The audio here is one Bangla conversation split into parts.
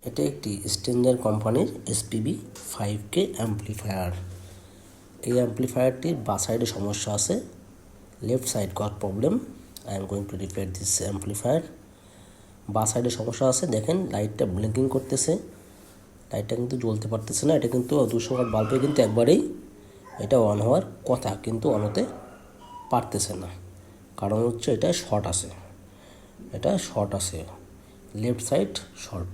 এটা একটি স্ট্রেঞ্জার কোম্পানির এসপিবি 5K অ্যাম্প্লিফায়ার। এই অ্যাম্প্লিফায়ারটির বা সাইডে সমস্যা আছে, left side goat problem. I am going to repair this amplifier. বা সাইডে সমস্যা আছে, দেখেন লাইটটা ব্লিঙ্কিং করতেছে, লাইটটা কিন্তু জ্বলতে পারতেছে না। এটা কিন্তু 200 ওয়াট বাল্বে কিন্তু একবারেই এটা অন হওয়ার কথা, কিন্তু অন হতে পারতেছে না। কারণ হচ্ছে এটা শর্ট আছে, লেফট সাইড শর্ট,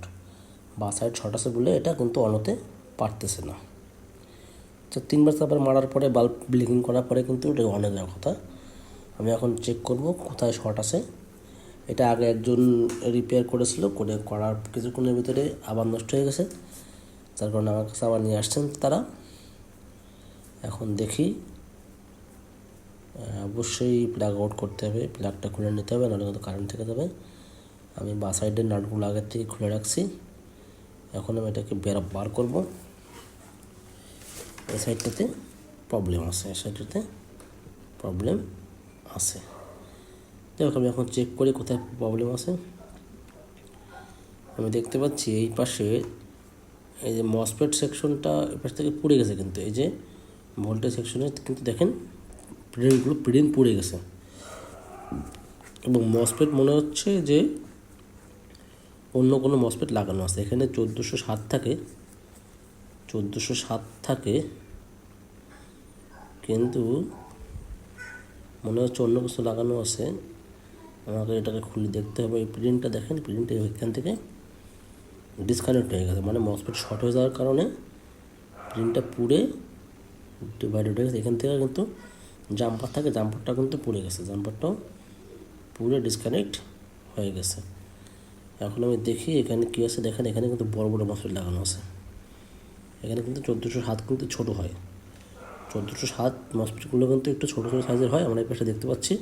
বা সাইড শর্ট আছে বলে এটা কিন্তু অন হতে পারতেছে না। তো 3বার চারবার মারার পরে বাল্ব ব্লিঙ্কিং করার পরে কিন্তু এটা অন হয়ে যাওয়ার কথা। আমি এখন চেক করব কোথায় শর্ট আছে। এটা আগে একজন রিপেয়ার করেছিল, করার কিছুক্ষণের ভিতরে আবার নষ্ট হয়ে গেছে, যার কারণে আমার কাছে আবার নিয়ে আসছেন তারা। এখন দেখি, অবশ্যই প্লাগ আউট করতে হবে, প্লাগটা খুলে নিতে হবে, নাহলে কিন্তু কারেন্ট থেকে যাবে। আমি বা সাইডের নাটগুলো আগের থেকে খুলে রাখছি, এখন আমি এটাকে বার করব। এই সাইডটাতে প্রবলেম আছে, দেখো আমি এখন চেক করি কোথায় প্রবলেম আছে। আমি দেখতে পাচ্ছি এই পাশে এই যে মসফেট সেকশনটা এই পাশ থেকে পুড়ে গেছে, কিন্তু এই যে ভোল্টেজ সেকশনে কিন্তু দেখেন প্রিডিং পুড়ে গেছে, এবং মসফেট মনে হচ্ছে যে অন্য কোনো মসফেট লাগানো আছে। এখানে 1407 থাকে, কিন্তু মনে হচ্ছে অন্য কিছু লাগানো আছে। আমাকে এটাকে খুলে দেখতে হবে। এই প্রিন্টটা দেখেন, প্রিন্টটা এখান থেকে ডিসকানেক্ট হয়ে গেছে, মানে মসফেট শর্ট হয়ে যাওয়ার কারণে প্রিন্টটা পুড়ে ডিভাইডেড হয়ে গেছে। এখান থেকে কিন্তু জাম্পার থাকে, জাম্পারটা কিন্তু পুড়ে গেছে, জাম্পারটাও পুড়ে ডিসকানেক্ট হয়ে গেছে। এখন আমি দেখি এখানে কী আছে। দেখেন এখানে কিন্তু বড় বড় মসফেট লাগানো আছে। এখানে কিন্তু 1407 কিন্তু ছোটো হয়, 1407 মসফেটগুলো কিন্তু একটু ছোটো ছোটো সাইজের হয়। আমরা এই পাশে দেখতে পাচ্ছি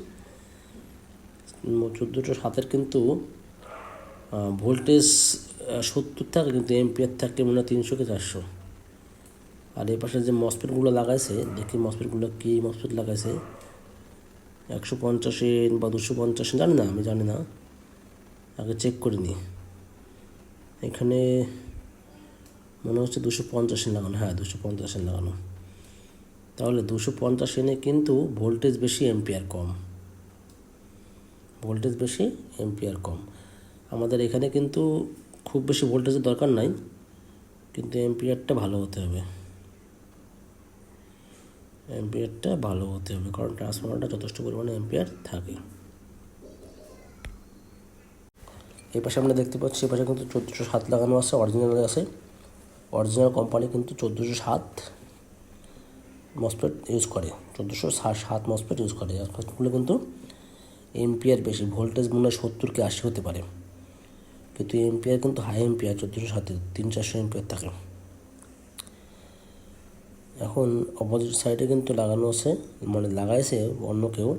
1407-এর কিন্তু ভোল্টেজ 70 থাকে, কিন্তু এম্পিয়ার থাকে মনে হয় 300 কি 400। আর এই পাশে যে মসফেটগুলো লাগাইছে, দেখি মসফেটগুলো কী মসফেট লাগাইছে, 150 এন বা 250 এন, আমি জানি না, আগে চেক করে নিই। এখানে মনে হচ্ছে 250 এন লাগানো, হ্যাঁ 250 এন লাগানো। তাহলে 250 এনে কিন্তু ভোল্টেজ বেশি, এম্পিয়ার কম। আমাদের এখানে কিন্তু খুব বেশি ভোল্টেজের দরকার নাই, কিন্তু এম্পিয়ারটা ভালো হতে হবে, কারণ ট্রান্সফরমারটা যথেষ্ট পরিমাণে এম্পিয়ার থাকে। এই পাশে আমরা দেখতে পাচ্ছি, এ পাশে কিন্তু 1407 লাগানো আছে, অরিজিনাল কোম্পানি কিন্তু 1407 মসফেট ইউজ করে, 1407 মসফেট ইউজ করে। মসফেটগুলো কিন্তু এম্পিয়ার বেশি, ভোল্টেজ মনে হয় 70 কি 80 হতে পারে, কিন্তু এম্পিয়ার কিন্তু হাই এম্পিয়ার, 1407 300-400 এম্পিয়ার থাকে। এখন অপোজিট সাইডে কিন্তু লাগানো আছে, মানে লাগাইছে অন্য কেউ,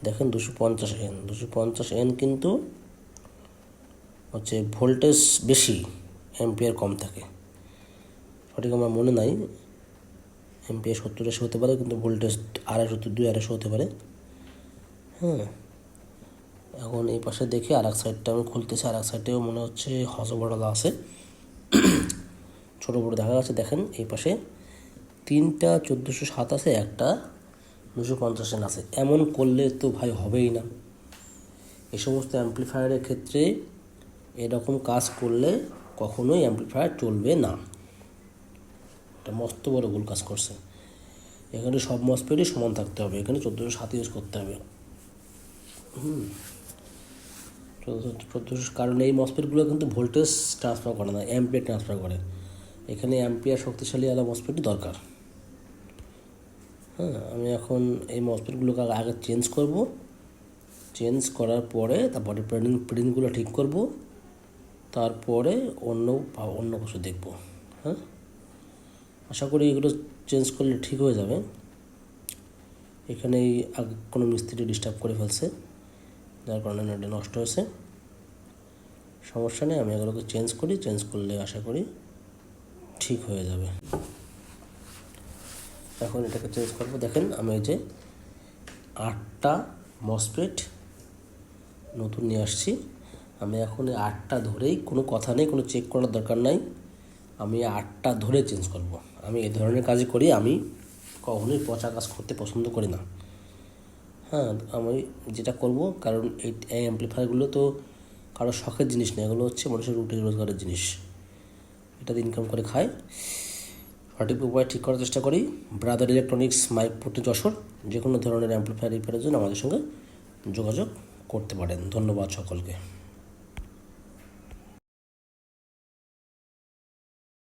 দেখেন 250 এন কিন্তু হচ্ছে ভোল্টেজ বেশি, এম্পিয়ার কম থাকে। সঠিক আমার মনে নাই, এম্পিয়ার 70-80 হতে পারে, কিন্তু ভোল্টেজ 250 হতে পারে। হ্যাঁ, এখন এই পাশে দেখি আর এক সাইডটা আমি খুলতেছি, আর এক সাইডেও মনে হচ্ছে হজবড়লা আছে, ছোটো বড়ো দেখা যাচ্ছে। দেখেন এই পাশে 3টা 1407 আছে, একটা 250 এন আছে। এমন করলে তো ভাই হবেই না। এই সমস্ত অ্যাম্প্লিফায়ারের ক্ষেত্রে এরকম কাজ করলে কখনোই অ্যাম্প্লিফায়ার চলবে না, এটা মস্ত বড় ভুল কাজ করছে। এখানে সব মসফেটই সমান থাকতে হবে, এখানে 1407 ইউজ করতে হবে। 1400, কারণ এই মসফেটগুলো কিন্তু ভোল্টেজ ট্রান্সফার করে না, অ্যাম্পিয়ার ট্রান্সফার করে। এখানে অ্যাম্পিয়ার শক্তিশালী আলা মসফেটই দরকার। হ্যাঁ, আমি এখন এই মসফেটগুলোকে আগে চেঞ্জ করার পরে তারপরে প্রিন্টগুলো ঠিক করব, তারপরে অন্য কিছু দেখব। হ্যাঁ, আশা করি এগুলো চেঞ্জ করলে ঠিক হয়ে যাবে। এখানেই আগে কোনো মিস্ত্রি ডিস্টার্ব করে ফেলছে, যার কারণে এটা নষ্ট হয়েছে। সমস্যা নেই, আমি এগুলোকে চেঞ্জ করলে আশা করি ঠিক হয়ে যাবে। এখন এটাকে চেঞ্জ করবো। দেখেন আমি এই যে 8টা মসফেট নতুন নিয়ে আসছি, আমি এখন এই 8টা ধরেই, কোনো কথা নেই, কোনো চেক করার দরকার নাই, আমি 8টা ধরে চেঞ্জ করব। আমি এই ধরনের কাজই করি, আমি কখনোই পচা কাজ করতে পছন্দ করি না। হ্যাঁ, আমি যেটা করব, কারণ এই অ্যাম্প্লিফায়ারগুলো তো কারো শখের জিনিস না, এগুলো হচ্ছে মানুষের রুটি রোজগারের জিনিস, এটাতে ইনকাম করে খায়। সঠিক উপায় ঠিক করার চেষ্টা করি। Brother electronics, Maikpatti, Jessore. যে কোনো ধরনের অ্যাম্প্লিফায়ার রিপেয়ারের জন্য আমাদের সঙ্গে যোগাযোগ করতে পারেন। ধন্যবাদ সকলকে।